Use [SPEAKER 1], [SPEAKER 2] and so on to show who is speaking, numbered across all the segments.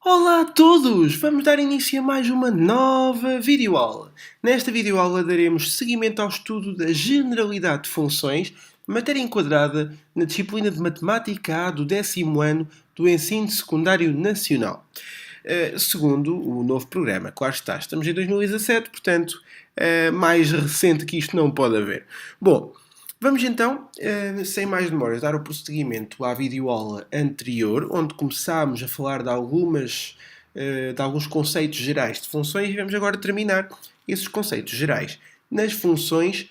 [SPEAKER 1] Olá a todos! Vamos dar início a mais uma nova videoaula. Nesta videoaula daremos seguimento ao estudo da generalidade de funções, matéria enquadrada na disciplina de Matemática A do 10º ano do Ensino Secundário Nacional. Segundo o novo programa, claro está, estamos em 2017, portanto, mais recente que isto não pode haver. Bom, vamos então, sem mais demoras, dar o prosseguimento à videoaula anterior, onde começámos a falar de alguns conceitos gerais de funções e vamos agora terminar esses conceitos gerais nas funções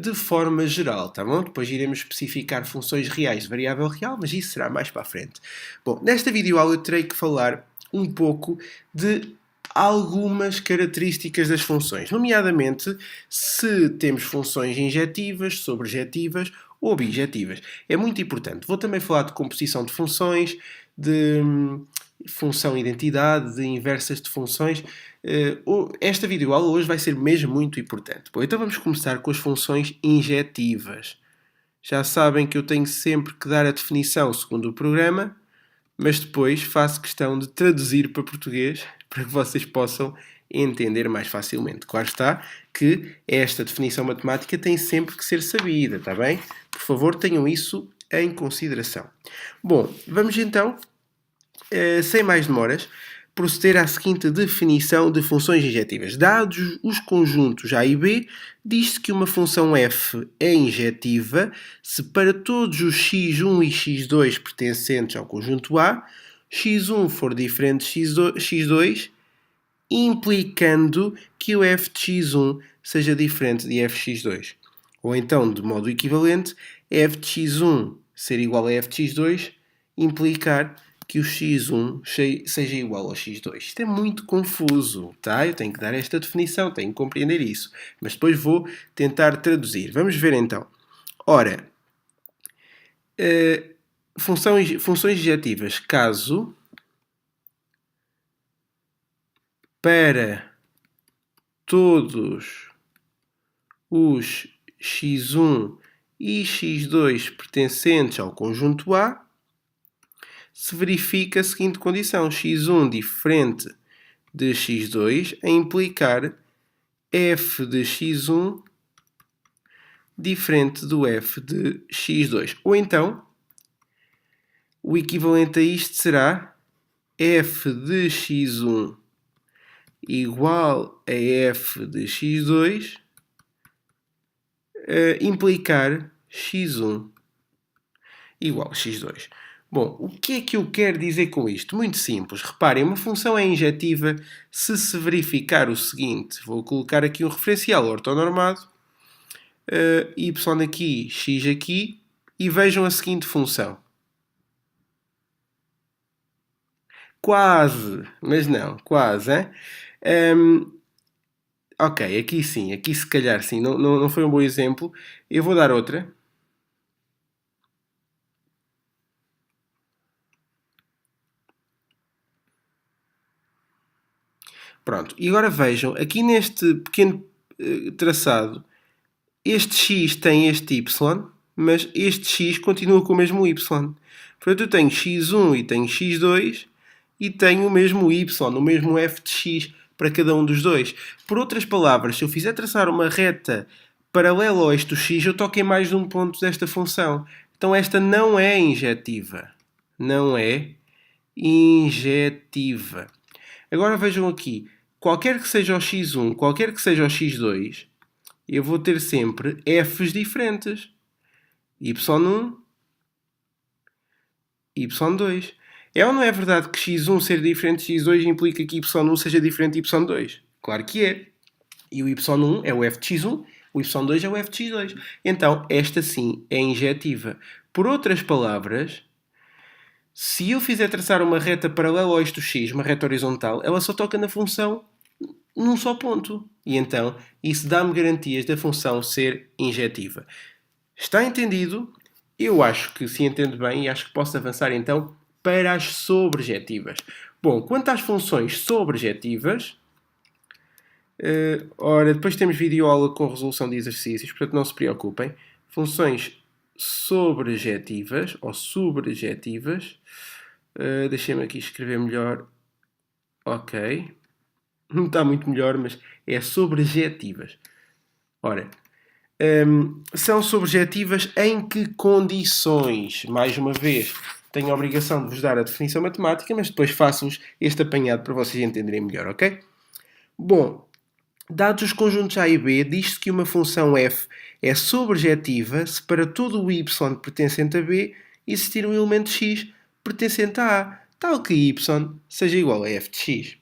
[SPEAKER 1] de forma geral, tá bom? Depois iremos especificar funções reais de variável real, mas isso será mais para a frente. Bom, nesta videoaula eu terei que falar um pouco de algumas características das funções, nomeadamente se temos funções injetivas, sobrejetivas ou objetivas. É muito importante. Vou também falar de composição de funções, de função identidade, de inversas de funções. Esta videoaula hoje vai ser mesmo muito importante. Bom, então vamos começar com as funções injetivas. Já sabem que eu tenho sempre que dar a definição segundo o programa, mas depois faço questão de traduzir para português para que vocês possam entender mais facilmente. Claro está que esta definição matemática tem sempre que ser sabida, está bem? Por favor, tenham isso em consideração. Bom, vamos então, sem mais demoras, proceder à seguinte definição de funções injetivas. Dados os conjuntos A e B, diz-se que uma função f é injetiva se para todos os x1 e x2 pertencentes ao conjunto A, x1 for diferente de x2, implicando que o f de x1 seja diferente de f de x2. Ou então, de modo equivalente, f de x1 ser igual a f de x2 implicar que o x1 seja igual ao x2. Isto é muito confuso, tá? Eu tenho que dar esta definição, tenho que compreender isso. Mas depois vou tentar traduzir. Vamos ver então. Ora, funções injetivas, caso para todos os x1 e x2 pertencentes ao conjunto A, se verifica a seguinte condição: x1 diferente de x2 a implicar f de x1 diferente do f de x2. Ou então, o equivalente a isto será f de x1 igual a f de x2 implicar x1 igual a x2. Bom, o que é que eu quero dizer com isto? Muito simples. Reparem, uma função é injetiva se verificar o seguinte. Vou colocar aqui um referencial ortonormado. Y aqui, x aqui. E vejam a seguinte função. Quase, mas não, quase, hein? Ok, aqui sim, aqui se calhar sim, não foi um bom exemplo. Eu vou dar outra. Pronto, e agora vejam, aqui neste pequeno traçado, este x tem este y, mas este x continua com o mesmo y. Portanto, eu tenho x1 e tenho x2 e tenho o mesmo y, o mesmo f de x para cada um dos dois. Por outras palavras, se eu fizer traçar uma reta paralela ao eixo do x, eu toco em mais de um ponto desta função. Então esta não é injetiva. Não é injetiva. Agora vejam aqui, qualquer que seja o x1, qualquer que seja o x2, eu vou ter sempre f's diferentes. y1, y2. É ou não é verdade que x1 ser diferente de x2 implica que y1 seja diferente de y2? Claro que é. E o y1 é o f de x1, o y2 é o f de x2. Então, esta sim é injetiva. Por outras palavras, se eu fizer traçar uma reta paralela ao eixo do x, uma reta horizontal, ela só toca na função num só ponto. E então, isso dá-me garantias da função ser injetiva. Está entendido? Eu acho que se entende bem e acho que posso avançar então para as sobrejetivas. Bom, quanto às funções sobrejetivas, ora, depois temos videoaula com resolução de exercícios, portanto não se preocupem. Funções sobrejetivas ou subjetivas, deixem-me aqui escrever melhor. Ok. Não está muito melhor, mas é sobrejetivas. Ora, são sobrejetivas em que condições? Mais uma vez, tenho a obrigação de vos dar a definição matemática, mas depois faço-vos este apanhado para vocês entenderem melhor, ok? Bom, dados os conjuntos A e B, diz-se que uma função f é sobrejetiva se para todo o y pertencente a B existir um elemento x pertencente a A, tal que y seja igual a f de x.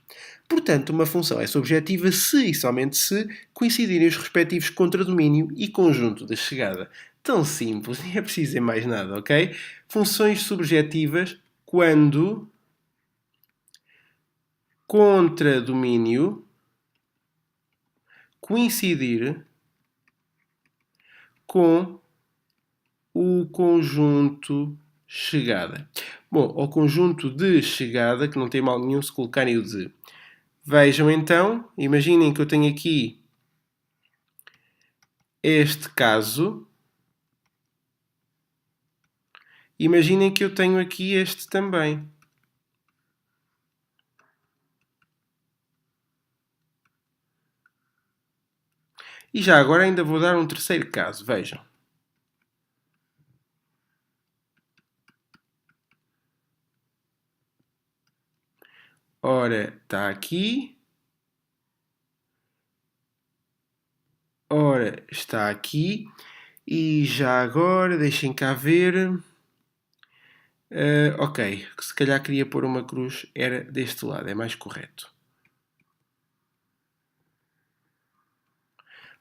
[SPEAKER 1] Portanto, uma função é sobrejetiva se e somente se coincidirem os respectivos contradomínio e conjunto de chegada. Tão simples, nem é preciso dizer mais nada, ok? Funções sobrejetivas quando contradomínio coincidir com o conjunto chegada. Bom, ao conjunto de chegada, que não tem mal nenhum se colocarem o de. Vejam então, imaginem que eu tenho aqui este caso. Imaginem que eu tenho aqui este também. E já agora ainda vou dar um terceiro caso, vejam. Ora, está aqui. Ora, está aqui. E já agora, deixem cá ver. Ok, se calhar queria pôr uma cruz, era deste lado, é mais correto.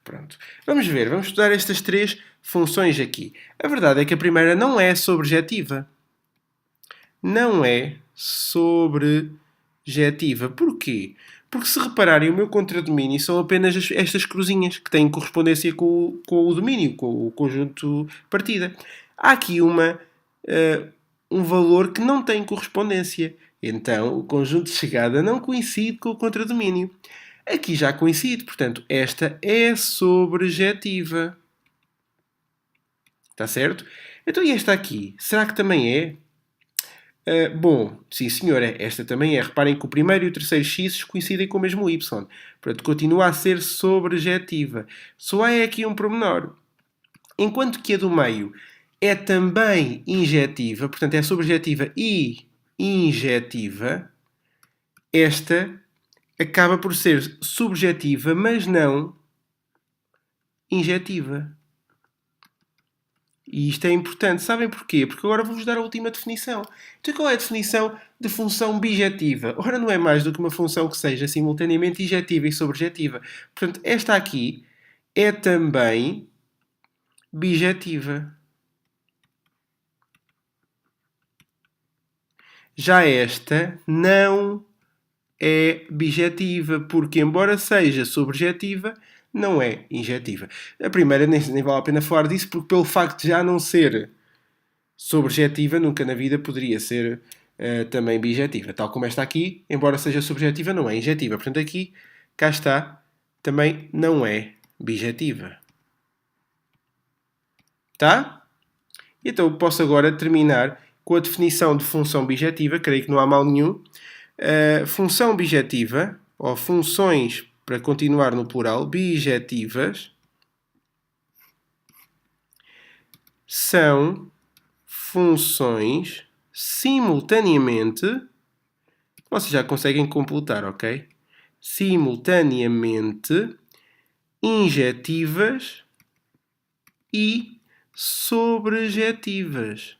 [SPEAKER 1] Pronto. Vamos ver, vamos estudar estas três funções aqui. A verdade é que a primeira não é sobrejetiva. Não é sobrejetiva. Porquê? Porque se repararem, o meu contradomínio são apenas estas cruzinhas, que têm correspondência com o domínio, com o conjunto partida. Há aqui um valor que não tem correspondência. Então, o conjunto de chegada não coincide com o contradomínio. Aqui já coincide, portanto, esta é sobrejetiva. Está certo? Então, e esta aqui? Será que também é? Bom, sim senhora, esta também é. Reparem que o primeiro e o terceiro x coincidem com o mesmo y. Portanto, continua a ser sobrejetiva. Só há aqui um pormenor. Enquanto que a do meio é também injetiva, portanto é sobrejetiva e injetiva, esta acaba por ser subjetiva, mas não injetiva. E isto é importante. Sabem porquê? Porque agora vou-vos dar a última definição. Então qual é a definição de função bijetiva? Ora, não é mais do que uma função que seja simultaneamente injetiva e sobrejetiva. Portanto, esta aqui é também bijetiva. Já esta não é bijetiva, porque embora seja sobrejetiva, não é injetiva. A primeira nem vale a pena falar disso, porque pelo facto de já não ser sobrejetiva, nunca na vida poderia ser também bijetiva. Tal como esta aqui, embora seja subjetiva, não é injetiva. Portanto, aqui, cá está, também não é bijetiva. Tá? Então, posso agora terminar com a definição de função bijetiva, creio que não há mal nenhum. Função bijetiva, ou funções, para continuar no plural, bijetivas, são funções simultaneamente, vocês já conseguem completar, ok? Simultaneamente injetivas e sobrejetivas.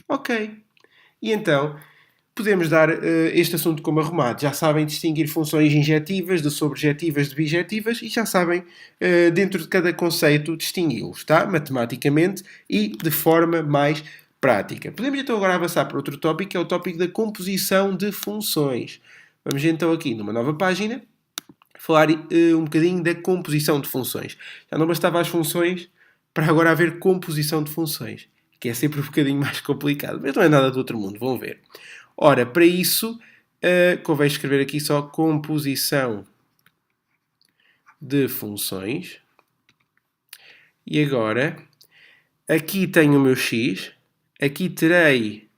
[SPEAKER 1] Ok. E então, podemos dar este assunto como arrumado. Já sabem distinguir funções injetivas de sobrejetivas de bijetivas e já sabem, dentro de cada conceito, distingui-los, tá? Matematicamente e de forma mais prática. Podemos então agora avançar para outro tópico, que é o tópico da composição de funções. Vamos então aqui numa nova página falar um bocadinho da composição de funções. Já não bastava as funções, para agora haver composição de funções, que é sempre um bocadinho mais complicado, mas não é nada do outro mundo, vão ver. Ora, para isso, convém escrever aqui só composição de funções. E agora, aqui tenho o meu x, aqui terei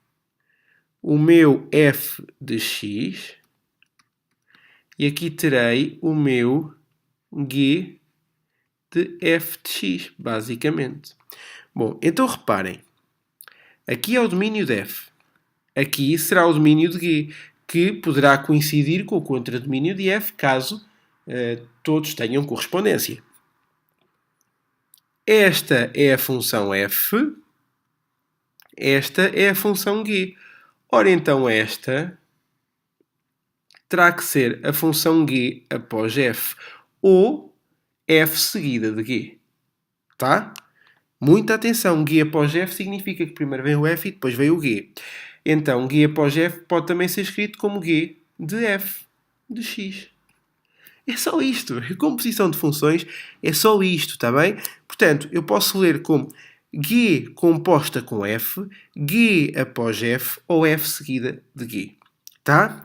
[SPEAKER 1] o meu f de x, E aqui terei o meu G de f de x, basicamente. Bom, então reparem. Aqui é o domínio de f. Aqui será o domínio de G, que poderá coincidir com o contradomínio de f, caso todos tenham correspondência. Esta é a função f, esta é a função G. Ora, então esta terá que ser a função G após f, ou f seguida de G. Tá? Muita atenção, G após f significa que primeiro vem o f e depois vem o G. Então, G após f pode também ser escrito como G de f de x. É só isto. A composição de funções é só isto, está bem? Portanto, eu posso ler como G composta com f, G após f ou f seguida de G. Tá?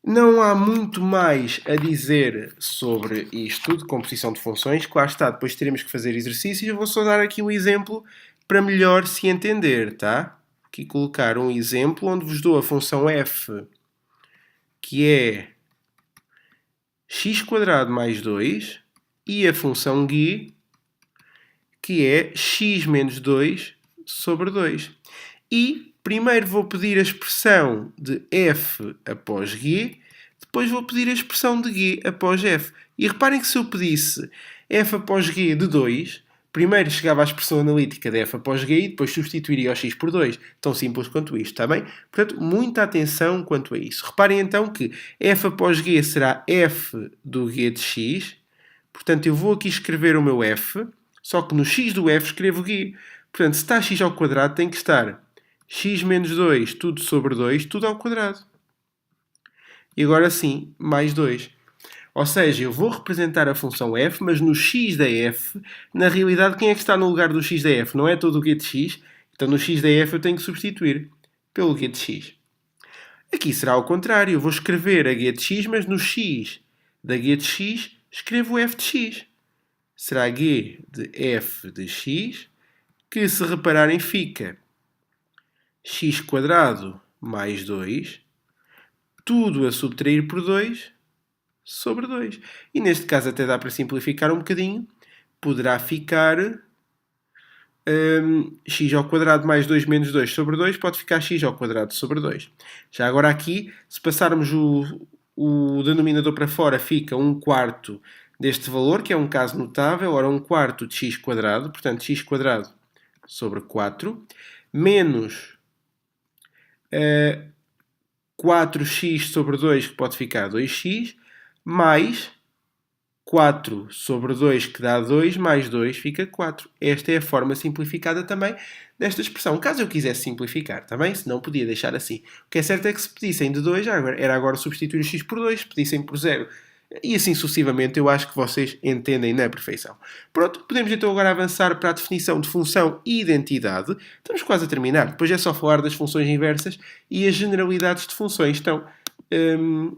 [SPEAKER 1] Não há muito mais a dizer sobre isto de composição de funções. Claro está, depois teremos que fazer exercícios. Eu vou só dar aqui um exemplo para melhor se entender, tá? Aqui colocar um exemplo onde vos dou a função f, que é x² mais 2, e a função g, que é x menos 2 sobre 2. E primeiro vou pedir a expressão de f após g, depois vou pedir a expressão de g após f. E reparem que se eu pedisse f após g de 2, primeiro chegava à expressão analítica de f após g e depois substituiria o x por 2. Tão simples quanto isto, está bem? Portanto, muita atenção quanto a isso. Reparem então que f após g será f do g de x. Portanto, eu vou aqui escrever o meu f, só que no x do f escrevo g. Portanto, se está x ao quadrado, tem que estar x menos 2, tudo sobre 2, tudo ao quadrado. E agora sim, mais 2. Ou seja, eu vou representar a função f, mas no x da f, na realidade, quem é que está no lugar do x da f? Não é todo o g de x? Então, no x da f eu tenho que substituir pelo g de x. Aqui será ao contrário. Eu vou escrever a g de x, mas no x da g de x, escrevo o f de x. Será g de f de x, que se repararem fica x² mais 2, tudo a subtrair por 2 sobre 2. E neste caso até dá para simplificar um bocadinho. Poderá ficar x² mais 2 menos 2 sobre 2, pode ficar x² sobre 2. Já agora aqui, se passarmos o denominador para fora, fica 1/4 deste valor, que é um caso notável. Ora, 1/4 de x², portanto x² sobre 4, menos 4x sobre 2, que pode ficar 2x, mais 4 sobre 2, que dá 2, mais 2 fica 4. Esta é a forma simplificada também desta expressão. Caso eu quisesse simplificar, também, se não podia deixar assim. O que é certo é que se pedissem de 2, era agora substituir o x por 2, se pedissem por 0. E assim sucessivamente, eu acho que vocês entendem na perfeição. Pronto, podemos então agora avançar para a definição de função e identidade. Estamos quase a terminar. Depois é só falar das funções inversas e as generalidades de funções estão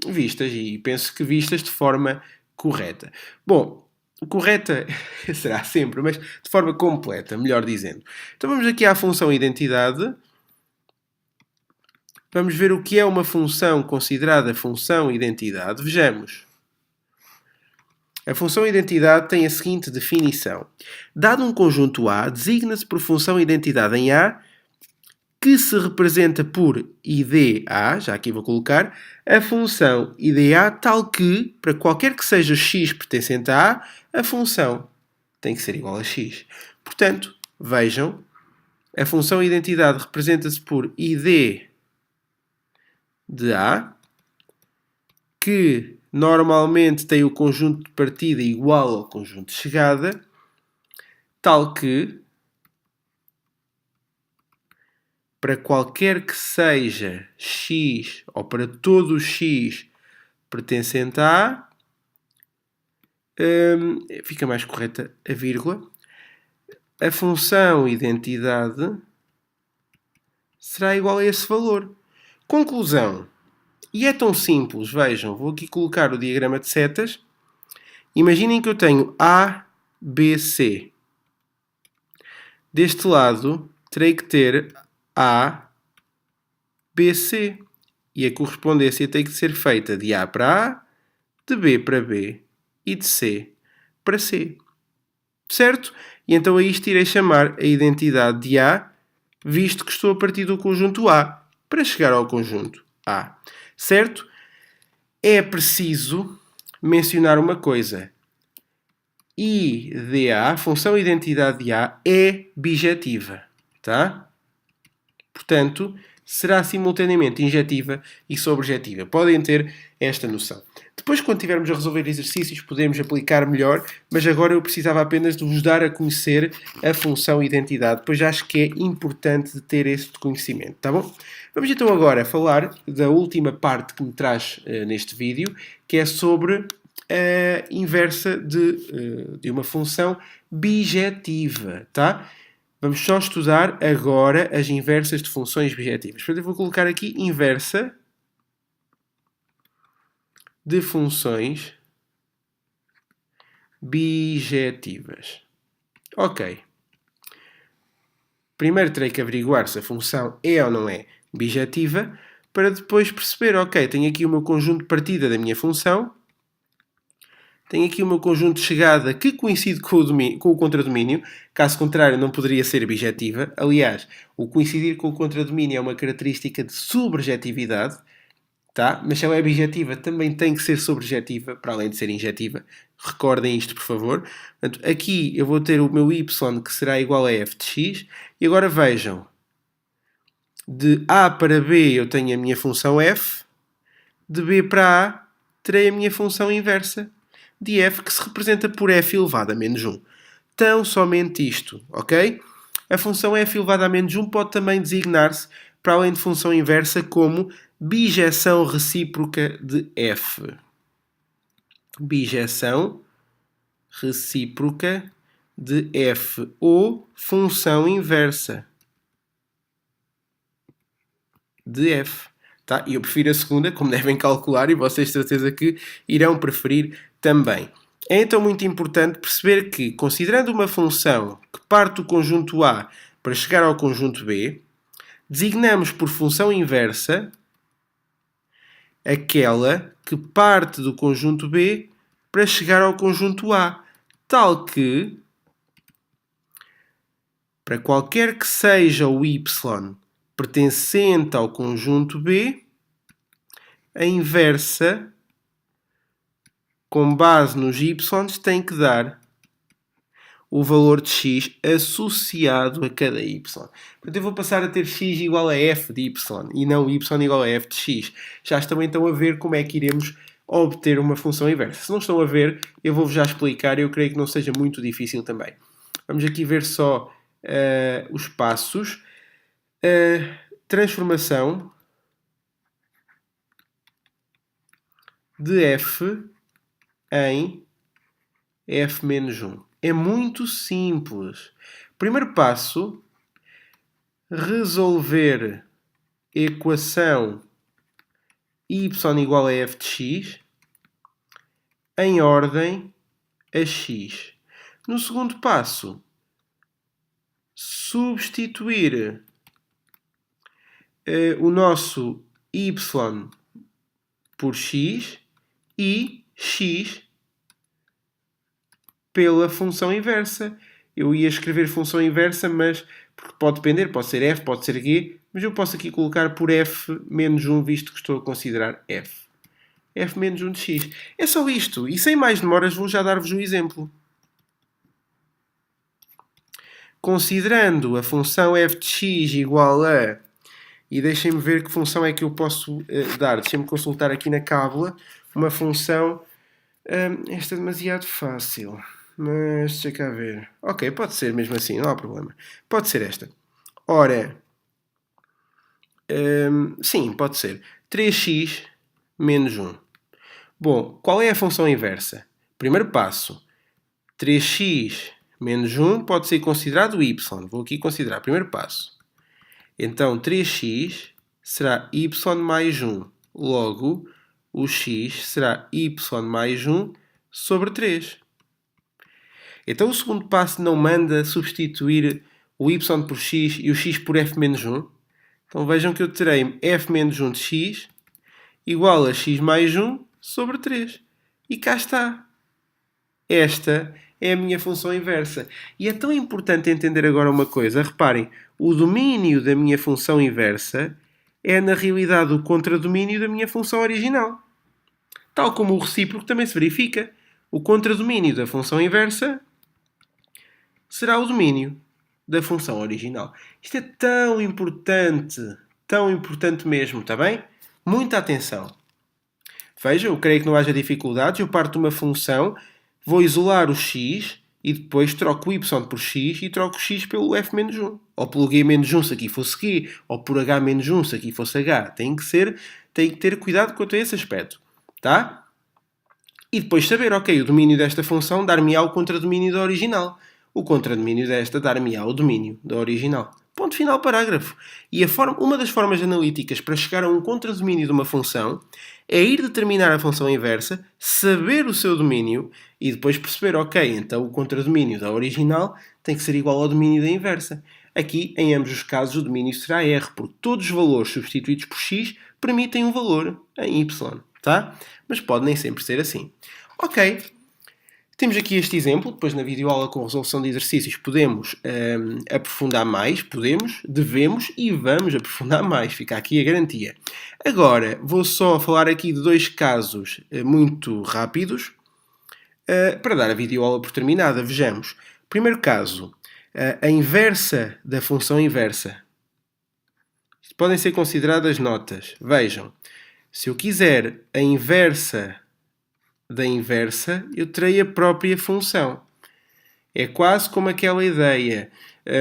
[SPEAKER 1] vistas, e penso que vistas de forma correta. Bom, correta será sempre, mas de forma completa, melhor dizendo. Então vamos aqui à função identidade. Vamos ver o que é uma função considerada função identidade. Vejamos. A função identidade tem a seguinte definição. Dado um conjunto A, designa-se por função identidade em A, que se representa por IDA, já aqui vou colocar, a função IDA tal que, para qualquer que seja x pertencente a A, a função tem que ser igual a x. Portanto, vejam, a função identidade representa-se por ID de A, que normalmente tem o conjunto de partida igual ao conjunto de chegada, tal que, para qualquer que seja x, ou para todo o x pertencente a A, fica mais correta a vírgula, a função identidade será igual a esse valor. Conclusão. E é tão simples, vejam, vou aqui colocar o diagrama de setas. Imaginem que eu tenho A, B, C. Deste lado, terei que ter A, B, C. E a correspondência tem que ser feita de A para A de B para B e de C para C. Certo? E então a isto irei chamar a identidade de A, visto que estou a partir do conjunto A para chegar ao conjunto A. Certo? É preciso mencionar uma coisa. I de A, a função identidade de A, é bijetiva. Tá? Portanto, será simultaneamente injetiva e sobrejetiva. Podem ter esta noção. Depois, quando estivermos a resolver exercícios, podemos aplicar melhor, mas agora eu precisava apenas de vos dar a conhecer a função identidade, pois acho que é importante de ter esse conhecimento, tá bom? Vamos então agora falar da última parte que me traz neste vídeo, que é sobre a inversa de uma função bijetiva, tá? Vamos só estudar agora as inversas de funções bijetivas. Portanto, eu vou colocar aqui inversa de funções bijetivas. Ok. Primeiro terei que averiguar se a função é ou não é bijetiva, para depois perceber, ok, tenho aqui o meu conjunto de partida da minha função, tenho aqui o meu conjunto de chegada que coincide com o contradomínio, caso contrário não poderia ser bijetiva. Aliás, o coincidir com o contradomínio é uma característica de sobrejetividade, tá? Mas se ela é bijetiva também tem que ser sobrejetiva, para além de ser injetiva. Recordem isto, por favor. Portanto, aqui eu vou ter o meu y que será igual a f de x, e agora vejam, de A para B eu tenho a minha função f, de B para A terei a minha função inversa de f, que se representa por f elevado a menos 1. Tão somente isto, ok? A função f elevado a menos 1 pode também designar-se, para além de função inversa, como bijeção recíproca de f. Bijeção recíproca de f ou função inversa de f. Tá? E eu prefiro a segunda, como devem calcular, e vocês de certeza que irão preferir também. É então muito importante perceber que, considerando uma função que parte do conjunto A para chegar ao conjunto B, designamos por função inversa aquela que parte do conjunto B para chegar ao conjunto A, tal que, para qualquer que seja o y pertencente ao conjunto B, a inversa, com base nos y, tem que dar o valor de x associado a cada y. Portanto, eu vou passar a ter x igual a f de y e não y igual a f de x. Já estão então a ver como é que iremos obter uma função inversa. Se não estão a ver, eu vou-vos já explicar. Eu creio que não seja muito difícil também. Vamos aqui ver só os passos. Transformação de f em f menos 1. É muito simples. Primeiro passo, resolver a equação y igual a f de x em ordem a x. No segundo passo, substituir o nosso y por x e x pela função inversa. Eu ia escrever função inversa, mas porque pode depender, pode ser f, pode ser g, mas eu posso aqui colocar por f menos 1, visto que estou a considerar f. f menos 1 de x. É só isto. E sem mais demoras vou já dar-vos um exemplo. Considerando a função f de x igual a... E deixem-me ver que função é que eu posso dar. Deixem-me consultar aqui na cábula uma função... esta é demasiado fácil. Mas deixa cá ver. Ok, pode ser mesmo assim, não há problema. Pode ser esta. Ora... sim, pode ser. 3x menos 1. Bom, qual é a função inversa? Primeiro passo. 3x menos 1 pode ser considerado y. Vou aqui considerar. Primeiro passo. Então, 3x será y mais 1. Logo, o x será y mais 1 sobre 3. Então, o segundo passo não manda substituir o y por x e o x por f menos 1. Então, vejam que eu terei f menos 1 de x igual a x mais 1 sobre 3. E cá está. Esta é a minha função inversa. E é tão importante entender agora uma coisa. Reparem, o domínio da minha função inversa é, na realidade, o contradomínio da minha função original. Tal como o recíproco também se verifica. O contradomínio da função inversa será o domínio da função original. Isto é tão importante mesmo, está bem? Muita atenção. Veja, eu creio que não haja dificuldades. Eu parto de uma função, vou isolar o x e depois troco o y por x e troco o x pelo f menos 1. Ou pelo g menos 1 se aqui fosse g, ou por h menos 1 se aqui fosse h. Tem que ter cuidado quanto a esse aspecto. Tá? E depois saber, ok, o domínio desta função dar-me-á o contradomínio da original. O contradomínio desta dar-me-á o domínio da original. Ponto final, parágrafo. E uma das formas analíticas para chegar a um contradomínio de uma função é ir determinar a função inversa, saber o seu domínio e depois perceber, ok, então o contradomínio da original tem que ser igual ao domínio da inversa. Aqui, em ambos os casos, o domínio será R, porque todos os valores substituídos por x permitem um valor em y, tá? Mas pode nem sempre ser assim. Ok, temos aqui este exemplo, depois na videoaula com resolução de exercícios podemos aprofundar mais, devemos e vamos aprofundar mais, fica aqui a garantia. Agora, vou só falar aqui de dois casos muito rápidos para dar a videoaula por terminada. Vejamos. Primeiro caso, a inversa da função inversa. Isto podem ser consideradas notas. Vejam, se eu quiser a inversa da inversa, eu terei a própria função. É quase como aquela ideia.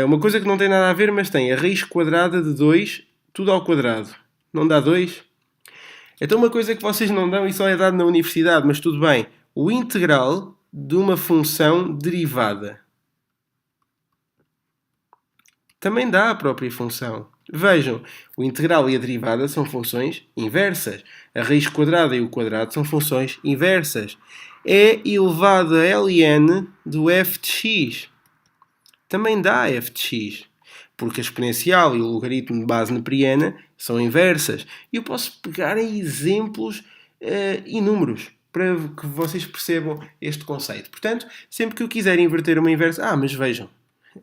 [SPEAKER 1] Uma coisa que não tem nada a ver, mas tem a raiz quadrada de 2, tudo ao quadrado. Não dá 2? Então uma coisa que vocês não dão e só é dado na universidade, mas tudo bem. O integral de uma função derivada. Também dá a própria função. Vejam, o integral e a derivada são funções inversas. A raiz quadrada e o quadrado são funções inversas. E elevado a ln do f de x. Também dá f de x. Porque a exponencial e o logaritmo de base neperiana são inversas. E eu posso pegar em exemplos inúmeros para que vocês percebam este conceito. Portanto, sempre que eu quiser inverter uma inversa... mas vejam,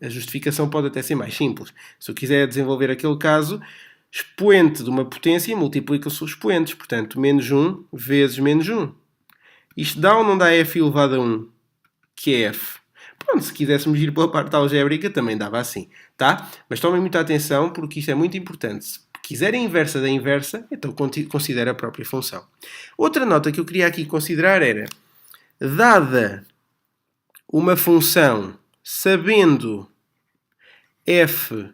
[SPEAKER 1] a justificação pode até ser mais simples. Se eu quiser desenvolver aquele caso, expoente de uma potência multiplica-se os expoentes. Portanto, menos 1 vezes menos 1. Isto dá ou não dá f elevado a 1? Que é f. Pronto, se quiséssemos ir pela parte algébrica, também dava assim. Tá? Mas tomem muita atenção, porque isto é muito importante. Se quiser a inversa da inversa, então considera a própria função. Outra nota que eu queria aqui considerar era, dada uma função sabendo f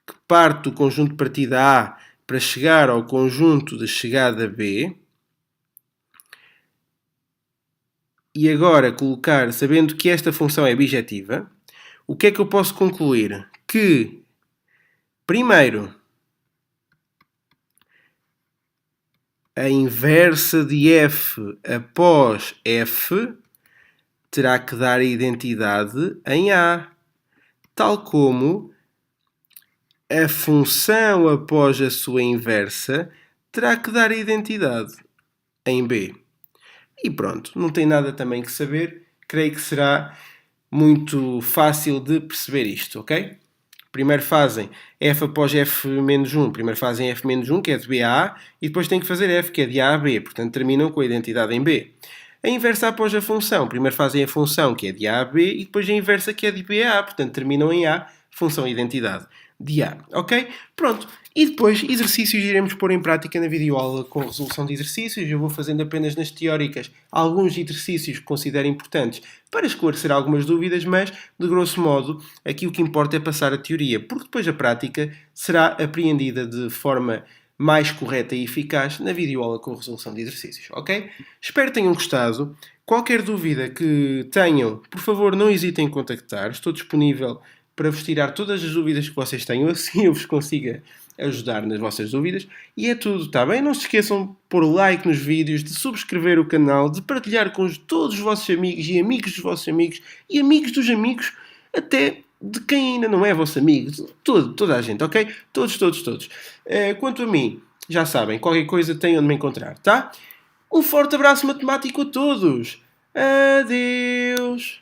[SPEAKER 1] que parte do conjunto de partida A para chegar ao conjunto de chegada B, e agora colocar, sabendo que esta função é bijetiva, o que é que eu posso concluir? Que, primeiro, a inversa de f após f terá que dar a identidade em A, tal como a função após a sua inversa terá que dar a identidade em B. E pronto, não tem nada também que saber, creio que será muito fácil de perceber isto, ok? Primeiro fazem f após f menos 1, primeiro fazem f menos 1, que é de B a A, e depois têm que fazer f, que é de A a B, portanto terminam com a identidade em B. A inversa após a função, primeiro fazem a função, que é de A a B, e depois a inversa, que é de B a A, portanto terminam em A, função e identidade de A, ok? Pronto. E depois, exercícios iremos pôr em prática na videoaula com resolução de exercícios. Eu vou fazendo apenas nas teóricas alguns exercícios que considero importantes para esclarecer algumas dúvidas, mas, de grosso modo, aqui o que importa é passar a teoria, porque depois a prática será apreendida de forma mais correta e eficaz na videoaula com resolução de exercícios, ok? Espero que tenham gostado. Qualquer dúvida que tenham, por favor, não hesitem em contactar. Estou disponível para vos tirar todas as dúvidas que vocês tenham, assim eu vos consiga ajudar nas vossas dúvidas. E é tudo, está bem? Não se esqueçam de pôr like nos vídeos, de subscrever o canal, de partilhar com todos os vossos amigos e amigos dos vossos amigos e amigos dos amigos, até de quem ainda não é vosso amigo. Toda a gente, ok? Todos. Quanto a mim, já sabem, qualquer coisa têm onde me encontrar, tá? Um forte abraço matemático a todos. Adeus.